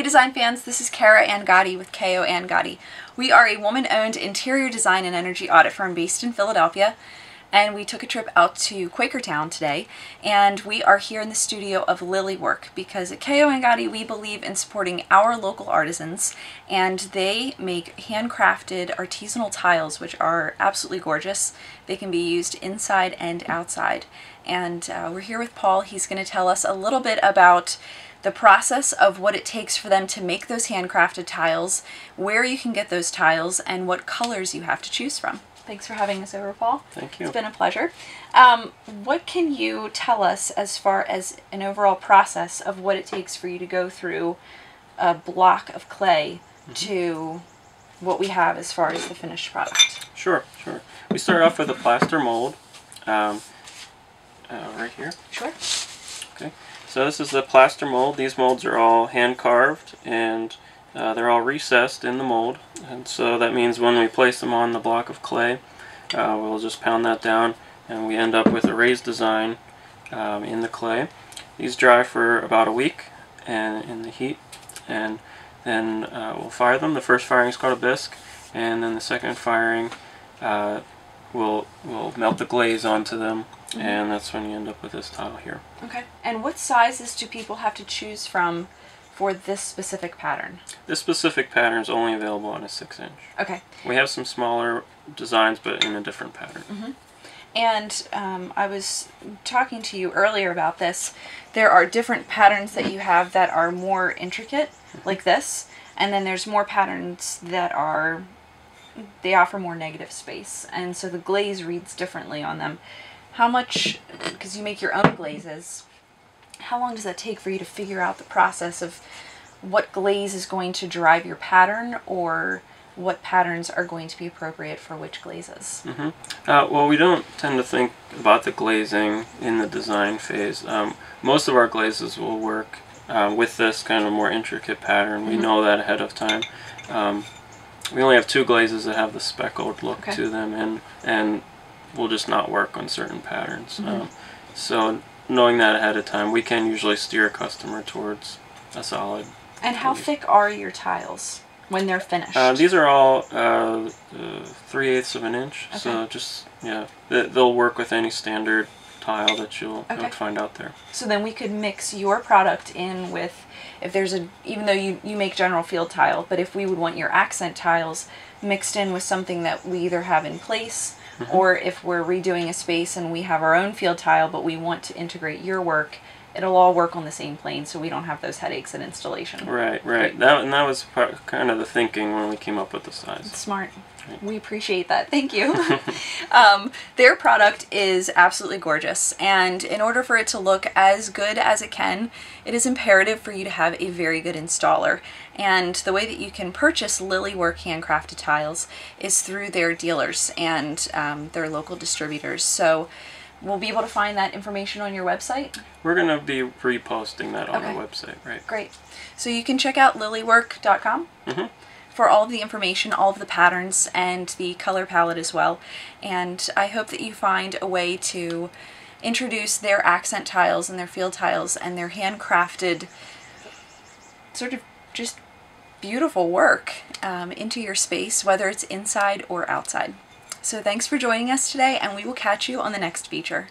Hey design fans, this is Kara Angotti with KO Angotti. We are a woman-owned interior design and energy audit firm based in Philadelphia, and we took a trip out to Quakertown today, and we are here in the studio of Lilywork because at KO Angotti we believe in supporting our local artisans, and they make handcrafted artisanal tiles which are absolutely gorgeous. They can be used inside and outside, and we're here with Paul. He's going to tell us a little bit about the process of what it takes for them to make those handcrafted tiles, where you can get those tiles, and what colors you have to choose from. Thanks for having us over, Paul. Thank you. It's been a pleasure. What can you tell us as far as an overall process of what it takes for you to go through a block of clay to what we have as far as the finished product? Sure. We start off with a plaster mold right here. Sure. Okay. So this is the plaster mold. These molds are all hand carved, and they're all recessed in the mold, and so that means when we place them on the block of clay, we'll just pound that down and we end up with a raised design in the clay. These dry for about a week and in the heat, and then we'll fire them. The first firing is called a bisque, and then the second firing we'll melt the glaze onto them, and that's when you end up with this tile here. Okay. And what sizes do people have to choose from for this specific pattern? This specific pattern is only available on a 6-inch. Okay. We have some smaller designs, but in a different pattern. And I was talking to you earlier about this. There are different patterns that you have that are more intricate, like this, and then there's more patterns that are, they offer more negative space, and so the glaze reads differently on them. How much, because you make your own glazes, how long does that take for you to figure out the process of what glaze is going to drive your pattern, or what patterns are going to be appropriate for which glazes? Well, we don't tend to think about the glazing in the design phase. Most of our glazes will work with this kind of more intricate pattern. We know that ahead of time. We only have 2 glazes that have the speckled look to them, and will just not work on certain patterns. So knowing that ahead of time, we can usually steer a customer towards a solid. And how thick are your tiles when they're finished? These are all 3/8 of an inch, so just, yeah, they'll work with any standard tile that you'll find out there. So then we could mix your product in with, if there's a, even though you make general field tile, but if we would want your accent tiles mixed in with something that we either have in place, or if we're redoing a space and we have our own field tile but we want to integrate your work, it'll all work on the same plane so we don't have those headaches at installation. Right. That was kind of the thinking when we came up with the size. It's smart. Right. We appreciate that. Thank you. Their product is absolutely gorgeous, and in order for it to look as good as it can, it is imperative for you to have a very good installer. And the way that you can purchase Lilywork handcrafted tiles is through their dealers and their local distributors. So we'll be able to find that information on your website? We're going to be reposting that on our website, right? Great. So you can check out lilywork.com for all of the information, all of the patterns, and the color palette as well. And I hope that you find a way to introduce their accent tiles and their field tiles and their handcrafted sort of just beautiful work into your space, whether it's inside or outside. So thanks for joining us today, and we will catch you on the next feature.